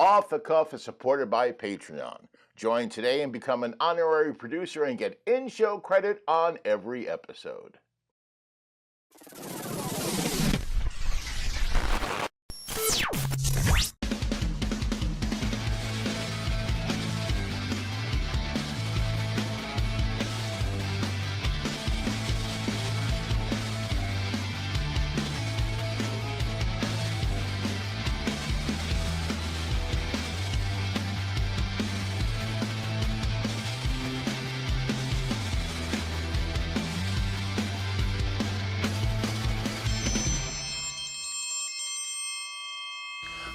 Off the Cuff is supported by Patreon. Join today and become an honorary producer and get in-show credit on every episode.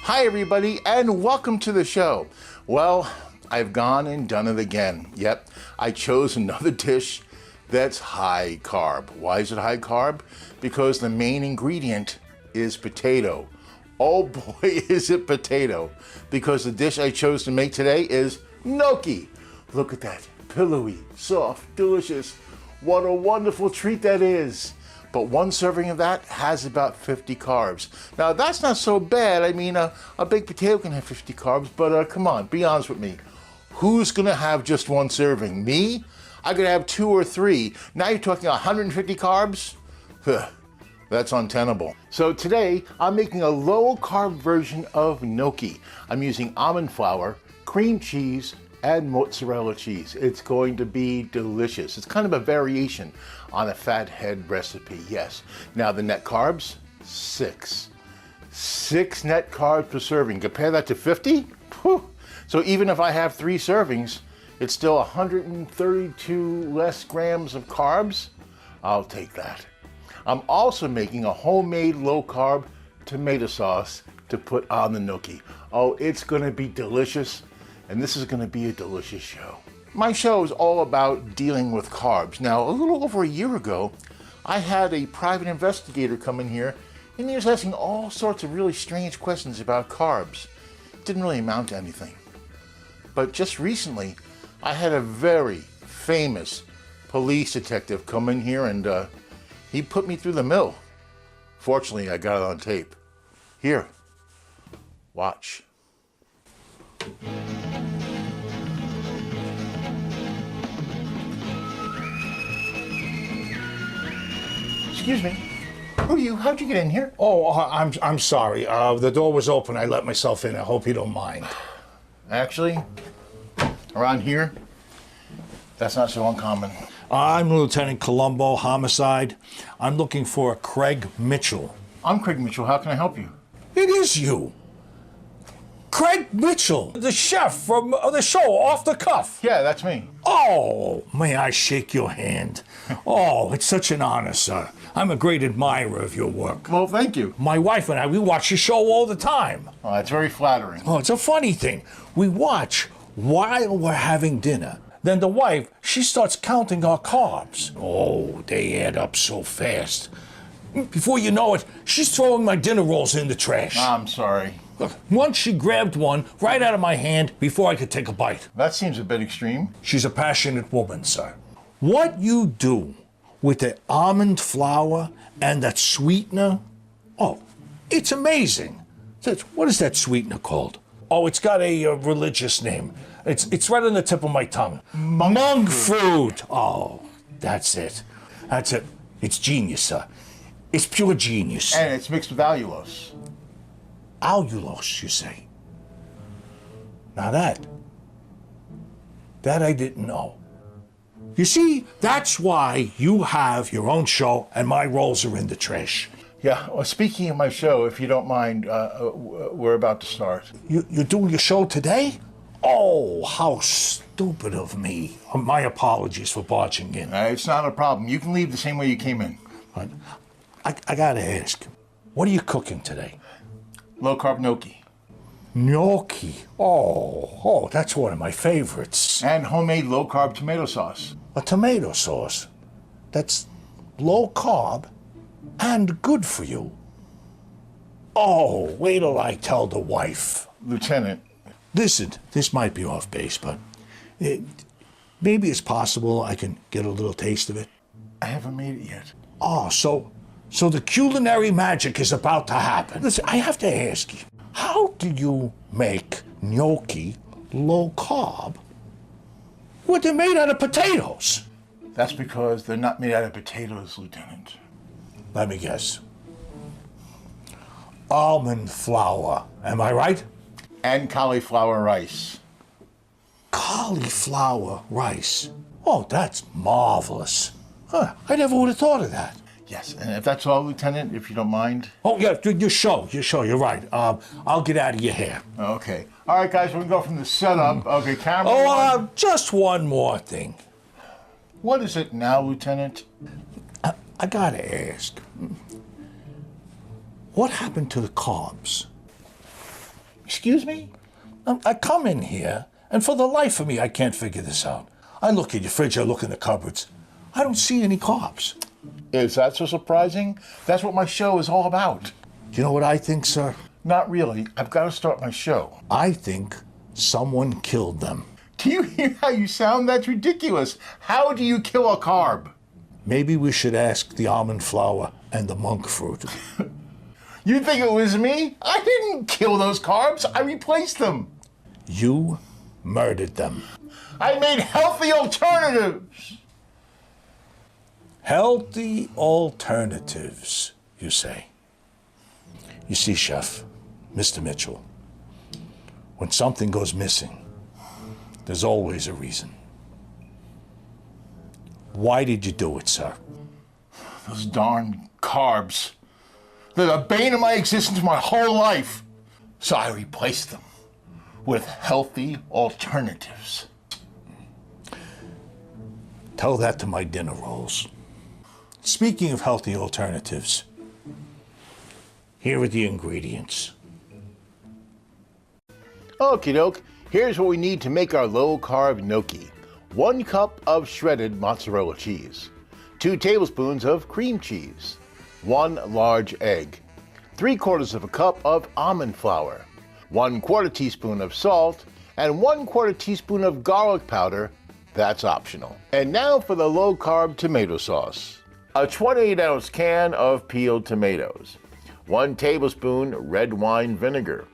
Hi everybody, and welcome to the show. Well, I've gone and done it again. Yep, I chose another dish that's high carb. Why is it high carb? Because the main ingredient is potato. Oh boy, is it potato. Because the dish I chose to make today is gnocchi. Look at that, pillowy, soft, delicious. What a wonderful treat that is. But one serving of that has about 50 carbs. Now that's not so bad. I mean, a baked potato can have 50 carbs, but come on, be honest with me. Who's gonna have just one serving? Me? I could have 2 or 3. Now you're talking 150 carbs? That's untenable. So today, I'm making a low carb version of gnocchi. I'm using almond flour, cream cheese, and mozzarella cheese. It's going to be delicious. It's kind of a variation on a fathead recipe, yes. Now the net carbs, 6. 6 net carbs per serving. Compare that to 50? Whew. So even if I have 3 servings, it's still 132 less grams of carbs. I'll take that. I'm also making a homemade low carb tomato sauce to put on the gnocchi. Oh, it's gonna be delicious. And this is going to be a delicious show. My show is all about dealing with carbs. Now, a little over a year ago, I had a private investigator come in here, and he was asking all sorts of really strange questions about carbs. It didn't really amount to anything. But just recently, I had a very famous police detective come in here, and he put me through the mill. Fortunately, I got it on tape. Here, watch. Excuse me. Who are you? How'd you get in here? Oh, I'm sorry. The door was open. I let myself in. I hope you don't mind. Actually, around here, that's not so uncommon. I'm Lieutenant Colombo, homicide. I'm looking for Craig Mitchell. I'm Craig Mitchell. How can I help you? It is you. Craig Mitchell, the chef from the show Off the Cuff. Yeah, that's me. Oh, may I shake your hand? Oh, it's such an honor, sir. I'm a great admirer of your work. Well, thank you. My wife and I, we watch your show all the time. Oh, that's very flattering. Oh, it's a funny thing. We watch while we're having dinner. Then the wife, she starts counting our carbs. Oh, they add up so fast. Before you know it, she's throwing my dinner rolls in the trash. I'm sorry. Look, once she grabbed one right out of my hand before I could take a bite. That seems a bit extreme. She's a passionate woman, sir. What you do with the almond flour and that sweetener, oh, it's amazing. What is that sweetener called? Oh, it's got a religious name. It's right on the tip of my tongue. Monk fruit. Oh, that's it. That's it. It's genius, sir. It's pure genius. And it's mixed with allulose. Allulose, you say? Now that I didn't know. You see, that's why you have your own show and my rolls are in the trash. Yeah, well, speaking of my show, if you don't mind, we're about to start. You're doing your show today? Oh, how stupid of me. My apologies for barging in. It's not a problem. You can leave the same way you came in. But I gotta ask, what are you cooking today? Low-carb gnocchi. Gnocchi. Oh, that's one of my favorites. And homemade low-carb tomato sauce. A tomato sauce that's low carb and good for you. Oh, wait till I tell the wife. Lieutenant. Listen, this might be off base, but maybe it's possible I can get a little taste of it. I haven't made it yet. Oh, so the culinary magic is about to happen. Listen, I have to ask you, how do you make gnocchi low carb? Well, they're made out of potatoes. That's because they're not made out of potatoes, Lieutenant. Let me guess. Almond flour, am I right? And cauliflower rice. Cauliflower rice. Oh, that's marvelous. Huh, I never would have thought of that. Yes, and if that's all, Lieutenant, if you don't mind. Oh, yeah, your show, you're right. I'll get out of your hair. Okay. All right, guys, we can go from the setup. Okay, camera one. Just one more thing. What is it now, Lieutenant? I gotta ask. What happened to the carbs? Excuse me? I come in here, and for the life of me, I can't figure this out. I look in your fridge, I look in the cupboards. I don't see any carbs. Is that so surprising? That's what my show is all about. Do you know what I think, sir? Not really. I've got to start my show. I think someone killed them. Do you hear how you sound? That's ridiculous. How do you kill a carb? Maybe we should ask the almond flour and the monk fruit. You think it was me? I didn't kill those carbs. I replaced them. You murdered them. I made healthy alternatives. Healthy alternatives, you say. You see, Chef, Mr. Mitchell, when something goes missing, there's always a reason. Why did you do it, sir? Those darn carbs. They're the bane of my existence my whole life. So I replaced them with healthy alternatives. Tell that to my dinner rolls. Speaking of healthy alternatives, here are the ingredients. Okie doke, here's what we need to make our low-carb gnocchi. 1 cup of shredded mozzarella cheese, 2 tablespoons of cream cheese, 1 large egg, 3/4 of a cup of almond flour, 1/4 teaspoon of salt, and 1/4 teaspoon of garlic powder. That's optional. And now for the low-carb tomato sauce. A 28-ounce can of peeled tomatoes, 1 tablespoon red wine vinegar,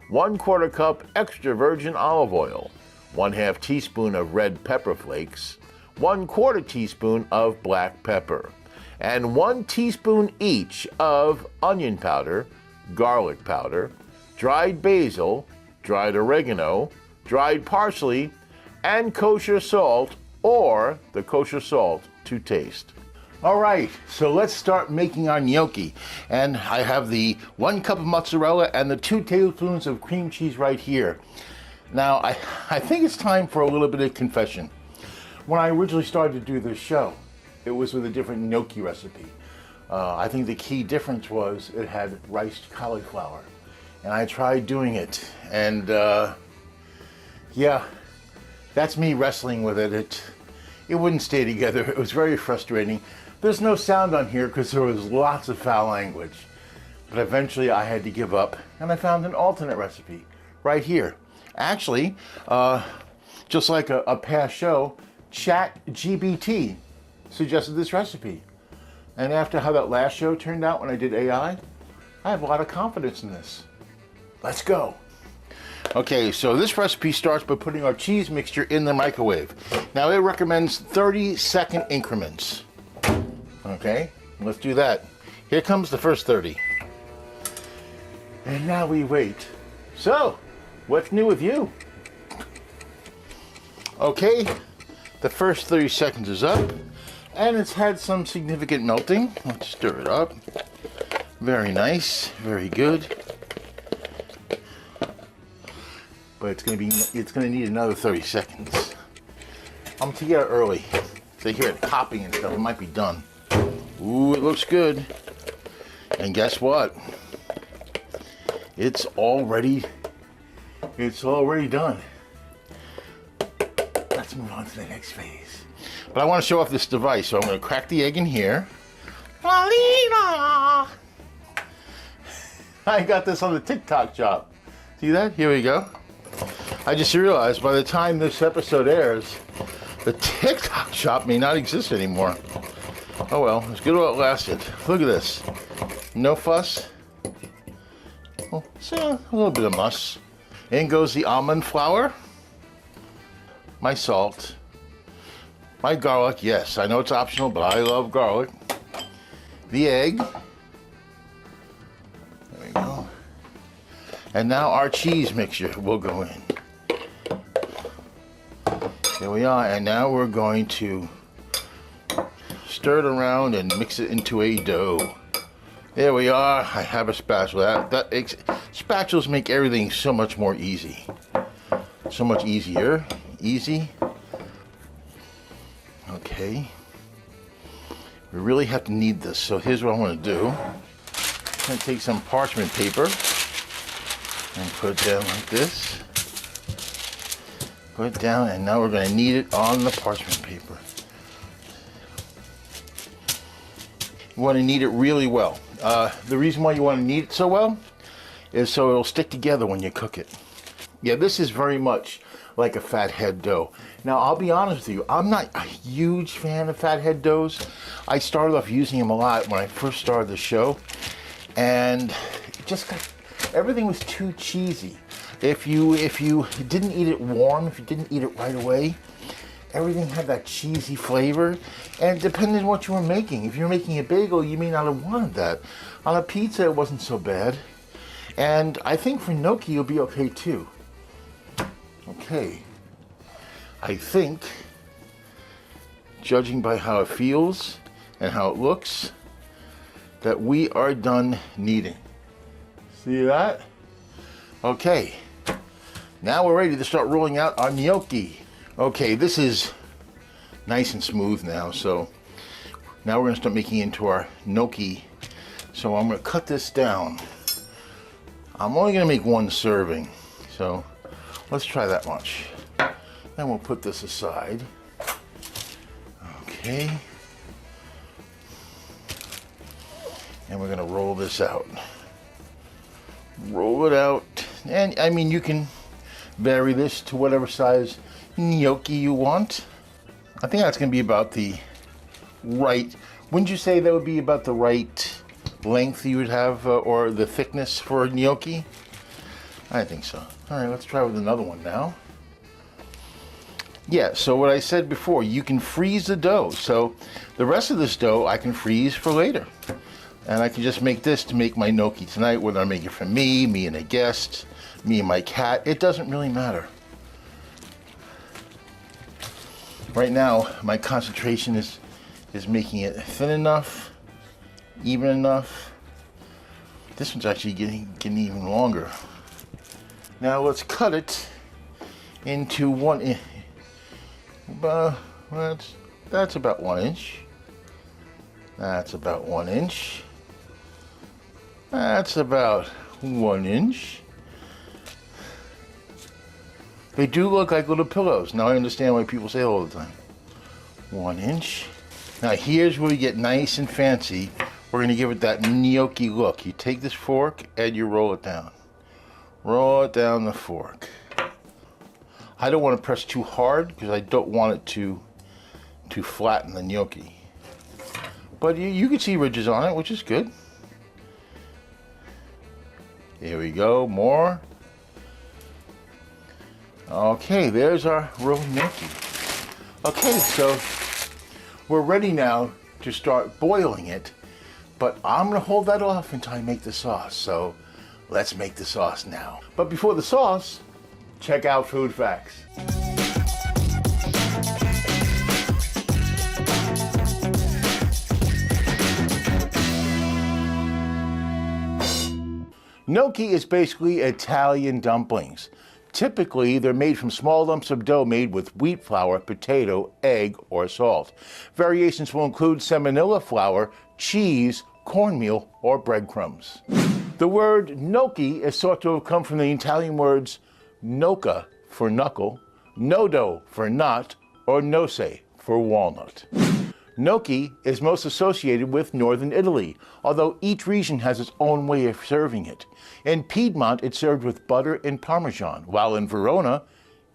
1/4 cup extra virgin olive oil, 1/2 teaspoon of red pepper flakes, 1/4 teaspoon of black pepper, and 1 teaspoon each of onion powder, garlic powder, dried basil, dried oregano, dried parsley, and kosher salt, or the kosher salt to taste. All right, so let's start making our gnocchi. And I have the 1 cup of mozzarella and the 2 tablespoons of cream cheese right here. Now, I think it's time for a little bit of confession. When I originally started to do this show, it was with a different gnocchi recipe. I think the key difference was it had riced cauliflower. And I tried doing it, and yeah, that's me wrestling with it. It wouldn't stay together. It was very frustrating. There's no sound on here because there was lots of foul language. But eventually I had to give up, and I found an alternate recipe right here. Actually, just like a past show, ChatGPT suggested this recipe. And after how that last show turned out when I did AI, I have a lot of confidence in this. Let's go. Okay, so this recipe starts by putting our cheese mixture in the microwave. Now it recommends 30-second increments. Okay, let's do that. Here comes the first 30. And now we wait. So, what's new with you? Okay, the first 30 seconds is up, and it's had some significant melting. Let's stir it up. Very nice, very good. But it's gonna need another 30 seconds. I'm gonna get it early. So you hear it popping and stuff, it might be done. Ooh, it looks good. And guess what? It's already done. Let's move on to the next phase. But I want to show off this device, so I'm going to crack the egg in here. I got this on the TikTok shop. See that? Here we go. I just realized by the time this episode airs, the TikTok shop may not exist anymore. Oh well, it's good while it lasted. Look at this. No fuss. Well, so a little bit of muss. In goes the almond flour, my salt, my garlic. Yes, I know it's optional, but I love garlic. The egg. There we go. And now our cheese mixture will go in. There we are, and now we're going to stir it around and mix it into a dough. There we are. I have a spatula. Spatulas make everything so much more easy. So much easier. Easy. Okay. We really have to knead this. So here's what I want to do. I'm going to take some parchment paper and put it down like this. Put it down, and now we're going to knead it on the parchment paper. You want to knead it really well. The reason why you want to knead it so well is so it'll stick together when you cook it. Yeah, this is very much like a fathead dough. Now, I'll be honest with you, I'm not a huge fan of fathead doughs. I started off using them a lot when I first started the show, and it just got, everything was too cheesy. If you didn't eat it warm, if you didn't eat it right away, everything had that cheesy flavor, and depending on what you were making. If you're making a bagel, you may not have wanted that. On a pizza, it wasn't so bad. And I think for gnocchi, it'll be okay too. Okay. I think, judging by how it feels and how it looks, that we are done kneading. See that? Okay. Now we're ready to start rolling out our gnocchi. Okay, this is nice and smooth now, so now we're going to start making it into our gnocchi. So I'm going to cut this down. I'm only going to make one serving, so let's try that much. Then we'll put this aside. Okay. And we're going to roll this out. Roll it out. And I mean, you can vary this to whatever size gnocchi you want. I think that's going to be about the right, wouldn't you say that would be about the right length you would have, or the thickness for a gnocchi? I think so. All right, let's try with another one now. Yeah, so what I said before, you can freeze the dough. So the rest of this dough I can freeze for later. And I can just make this to make my gnocchi tonight, whether I make it for me and a guest, me and my cat. It doesn't really matter. Right now, my concentration is making it thin enough, even enough. This one's actually getting even longer. Now let's cut it into that's about 1 inch. That's about 1 inch. That's about 1 inch. They do look like little pillows. Now I understand why people say it all the time. 1 inch. Now here's where we get nice and fancy. We're going to give it that gnocchi look. You take this fork and you roll it down. Roll it down the fork. I don't want to press too hard because I don't want it to flatten the gnocchi. But you can see ridges on it, which is good. Here we go, more. Okay, there's our rolled gnocchi. Okay, so we're ready now to start boiling it, but I'm gonna hold that off until I make the sauce. So let's make the sauce now. But before the sauce, check out food facts. Gnocchi is basically Italian dumplings. Typically, they're made from small lumps of dough made with wheat flour, potato, egg, or salt. Variations will include semolina flour, cheese, cornmeal, or breadcrumbs. The word gnocchi is thought to have come from the Italian words gnocca for knuckle, nodo for nut, or noce for walnut. Gnocchi is most associated with northern Italy, although each region has its own way of serving it. In Piedmont, it's served with butter and Parmesan, while in Verona,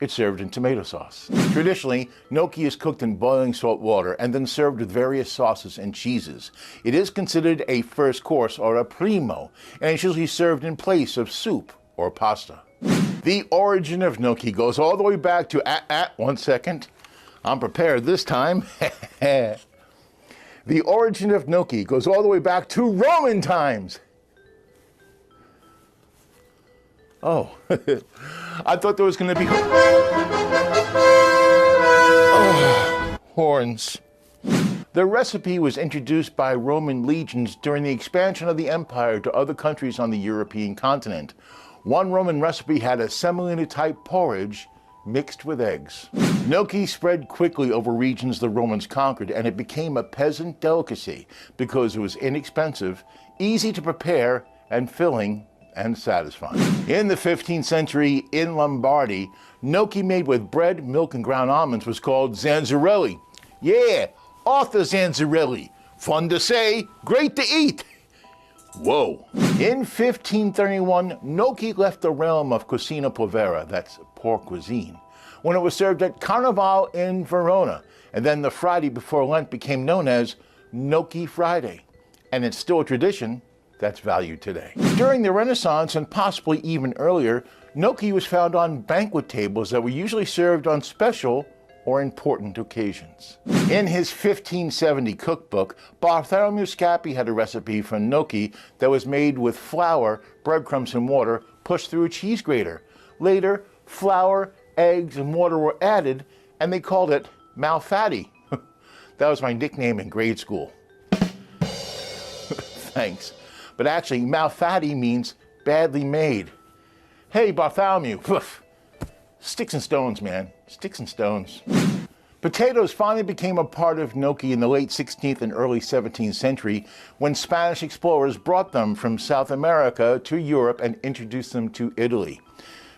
it's served in tomato sauce. Traditionally, gnocchi is cooked in boiling salt water and then served with various sauces and cheeses. It is considered a first course or a primo, and it's usually served in place of soup or pasta. The origin of gnocchi goes all the way back to, 1 second. I'm prepared this time. The origin of gnocchi goes all the way back to Roman times. Oh, I thought there was going to be horns. The recipe was introduced by Roman legions during the expansion of the empire to other countries on the European continent. One Roman recipe had a semolina-type porridge mixed with eggs. Gnocchi spread quickly over regions the Romans conquered, and it became a peasant delicacy because it was inexpensive, easy to prepare, and filling and satisfying. In the 15th century, in Lombardy, gnocchi made with bread, milk, and ground almonds was called zanzarelli. Yeah, Arthur Zanzarelli. Fun to say, great to eat. Whoa. In 1531, gnocchi left the realm of cucina povera, that's poor cuisine, when it was served at Carnival in Verona. And then the Friday before Lent became known as Gnocchi Friday. And it's still a tradition that's valued today. During the Renaissance, and possibly even earlier, gnocchi was found on banquet tables that were usually served on special or important occasions. In his 1570 cookbook, Bartholomew Scappi had a recipe for gnocchi that was made with flour, breadcrumbs, and water pushed through a cheese grater. Later, flour, eggs, and water were added, and they called it malfatti. That was my nickname in grade school. Thanks. But actually, malfatti means badly made. Hey, Bartholomew. Sticks and stones, man. Sticks and stones. Potatoes finally became a part of gnocchi in the late 16th and early 17th century when Spanish explorers brought them from South America to Europe and introduced them to Italy.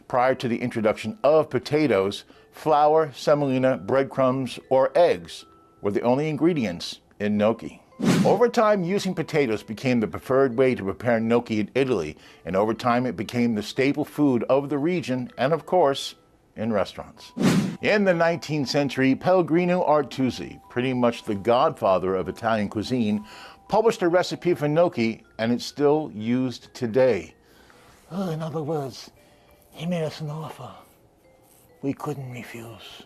Prior to the introduction of potatoes, flour, semolina, breadcrumbs, or eggs were the only ingredients in gnocchi. Over time, using potatoes became the preferred way to prepare gnocchi in Italy, and over time it became the staple food of the region and, of course, in restaurants. In the 19th century, Pellegrino Artusi, pretty much the godfather of Italian cuisine, published a recipe for gnocchi, and it's still used today. Oh, in other words, he made us an offer we couldn't refuse.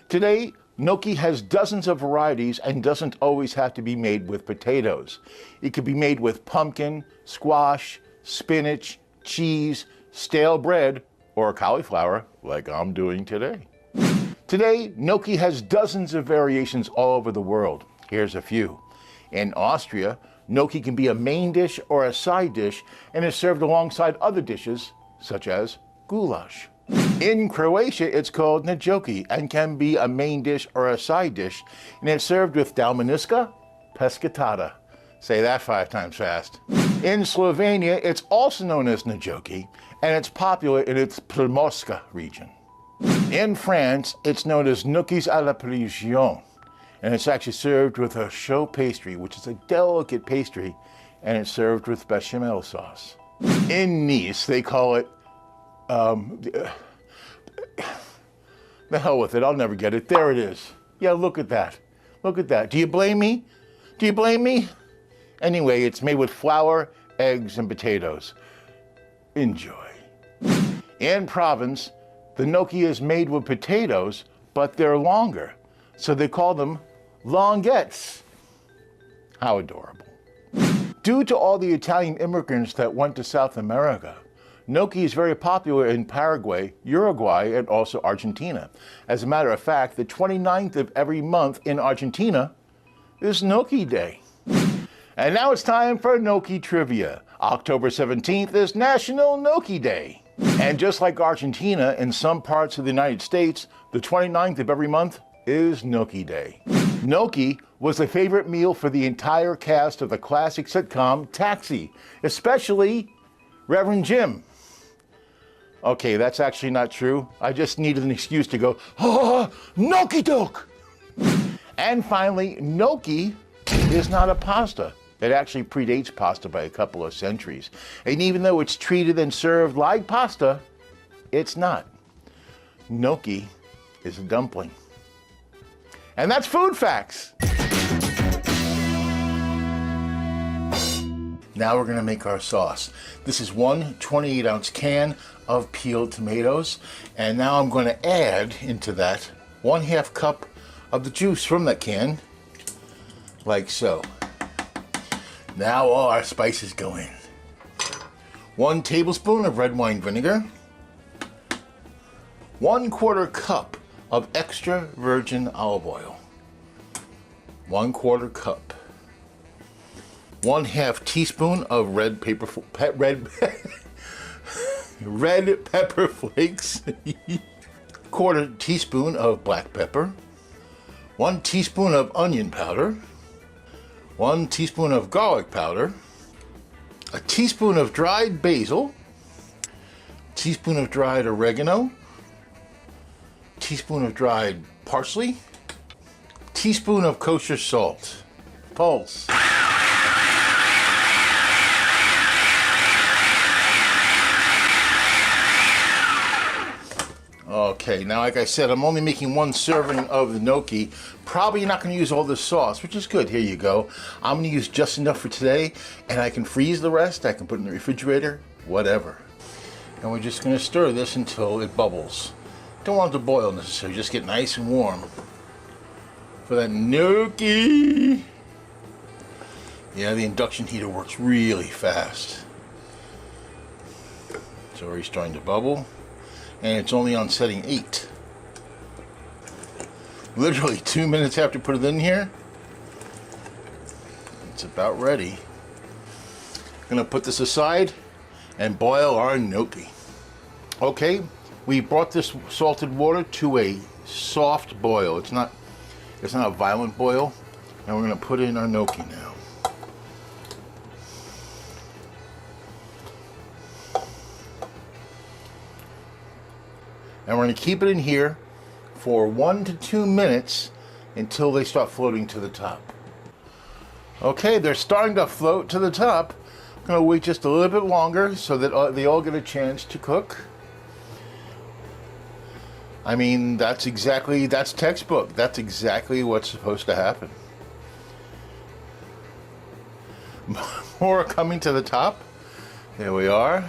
Today, gnocchi has dozens of varieties and doesn't always have to be made with potatoes. It could be made with pumpkin, squash, spinach, cheese, stale bread, or cauliflower, like I'm doing today. Today, gnocchi has dozens of variations all over the world. Here's a few. In Austria, gnocchi can be a main dish or a side dish and is served alongside other dishes, such as goulash. In Croatia, it's called gnocchi and can be a main dish or a side dish, and it's served with dalmanuska pescatata. Say that 5 times fast. In Slovenia, it's also known as gnocchi, and it's popular in its Primorska region. In France, it's known as gnocchis à la Parisienne, and it's actually served with a choux pastry, which is a delicate pastry, and it's served with bechamel sauce. In Nice, they call it, the hell with it, I'll never get it. There it is. Yeah, look at that. Look at that. Do you blame me? Do you blame me? Anyway, it's made with flour, eggs, and potatoes. Enjoy. In Provence, the gnocchi is made with potatoes, but they're longer, so they call them longuettes. How adorable. Due to all the Italian immigrants that went to South America, gnocchi is very popular in Paraguay, Uruguay, and also Argentina. As a matter of fact, the 29th of every month in Argentina is Gnocchi Day. And now it's time for Gnocchi Trivia. October 17th is National Gnocchi Day. And just like Argentina, in some parts of the United States, the 29th of every month is Gnocchi Day. Gnocchi was a favorite meal for the entire cast of the classic sitcom Taxi, especially Reverend Jim. Okay, that's actually not true. I just needed an excuse to go, gnocchi doke! And finally, gnocchi is not a pasta. It actually predates pasta by a couple of centuries. And even though it's treated and served like pasta, it's not. Gnocchi is a dumpling. And that's Food Facts. Now we're gonna make our sauce. This is one 28-ounce can of peeled tomatoes. And now I'm gonna add into that 1/2 cup of the juice from that can, like so. Now all our spices go in. 1 tablespoon of red wine vinegar. 1/4 cup of extra virgin olive oil. 1/4 cup. 1/2 teaspoon of red pepper flakes. 1/4 teaspoon of black pepper. 1 teaspoon of onion powder. 1 teaspoon of garlic powder. A teaspoon of dried basil. Teaspoon of dried oregano. Teaspoon of dried parsley. Teaspoon of kosher salt. Pulse. Okay, now like I said, I'm only making 1 serving of the gnocchi. Probably not going to use all this sauce, which is good. Here you go. I'm going to use just enough for today, and I can freeze the rest. I can put it in the refrigerator, whatever. And we're just going to stir this until it bubbles. Don't want it to boil necessarily, just get nice and warm for that gnocchi. Yeah, the induction heater works really fast. It's already starting to bubble. And it's only on setting 8. Literally 2 minutes after I put it in here, it's about ready. I'm gonna put this aside and boil our gnocchi. Okay, we brought this salted water to a soft boil. It's not a violent boil, and we're gonna put in our gnocchi now. And we're going to keep it in here for 1 to 2 minutes until they start floating to the top. Okay, they're starting to float to the top. I'm going to wait just a little bit longer so that they all get a chance to cook. I mean, that's textbook. That's exactly what's supposed to happen. More coming to the top. There we are.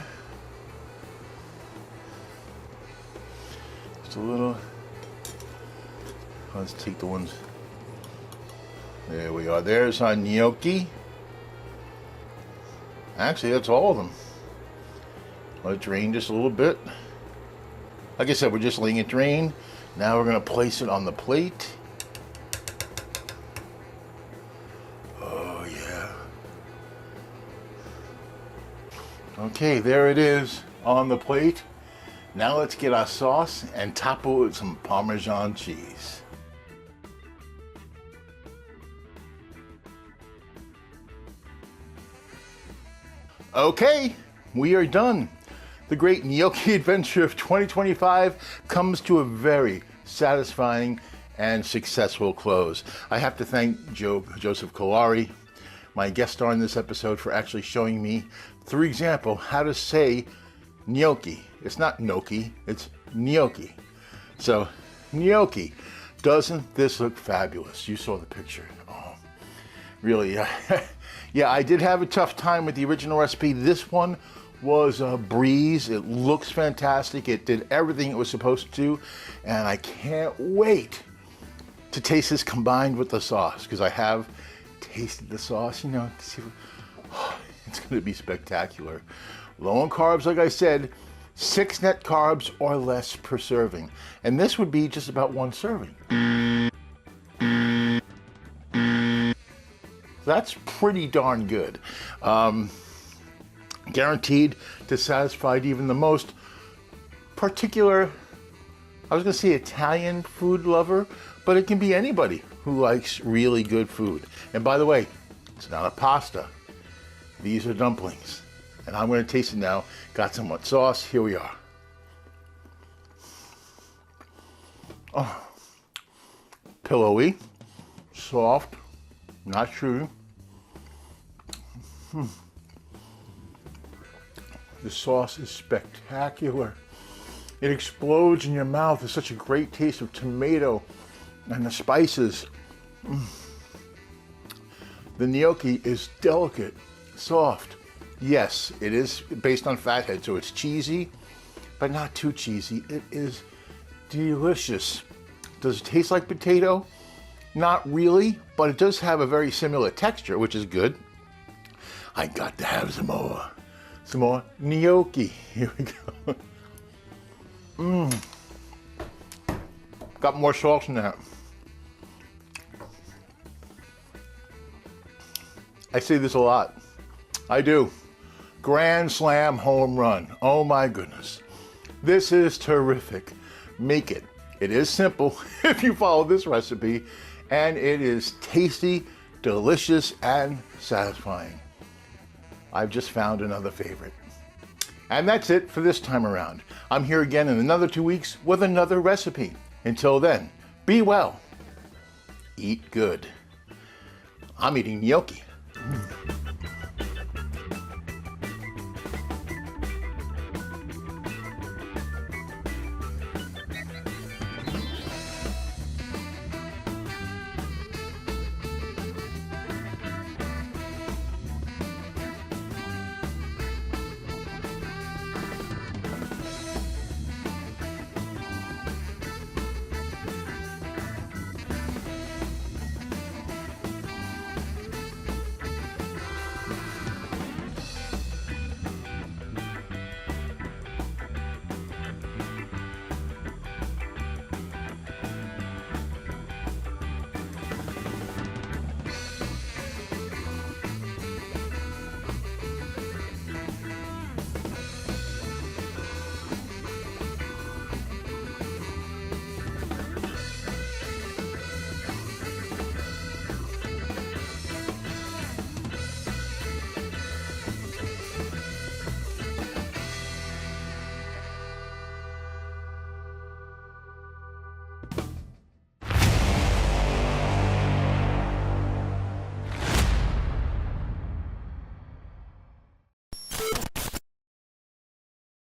Just a little. Let's take the ones. There we are. There's our gnocchi. Actually, that's all of them. Let it drain just a little bit. Like I said, we're just letting it drain. Now we're going to place it on the plate. Oh, yeah. Okay, there it is on the plate. Now let's get our sauce and top it with some Parmesan cheese. Okay, we are done. The great gnocchi adventure of 2025 comes to a very satisfying and successful close. I have to thank Joseph Colari, my guest star in this episode, for actually showing me, through example, how to say gnocchi. It's not gnocchi, it's gnocchi. So, gnocchi. Doesn't this look fabulous? You saw the picture. Oh, really, yeah, I did have a tough time with the original recipe. This one was a breeze. It looks fantastic. It did everything it was supposed to do. And I can't wait to taste this combined with the sauce, because I have tasted the sauce, you know, to see it's going to be spectacular. Low in carbs, like I said, 6 net carbs or less per serving. And this would be just about 1 serving. That's pretty darn good. Guaranteed to satisfy even the most particular, I was going to say Italian food lover, but it can be anybody who likes really good food. And by the way, it's not a pasta. These are dumplings. And I'm going to taste it now. Got some hot sauce. Here we are. Oh, pillowy, soft, not chewy. The sauce is spectacular. It explodes in your mouth. It's such a great taste of tomato and the spices. The gnocchi is delicate, soft, Yes, it is based on fathead, so it's cheesy, but not too cheesy. It is delicious. Does it taste like potato? Not really, but it does have a very similar texture, which is good. I got to have some more gnocchi. Here we go. Got more sauce in that. I say this a lot. I do. Grand slam home run. Oh my goodness. This is terrific. Make it. It is simple if you follow this recipe, and it is tasty, delicious, and satisfying. I've just found another favorite. And that's it for this time around. I'm here again in another 2 weeks with another recipe. Until then, be well. Eat good. I'm eating gnocchi.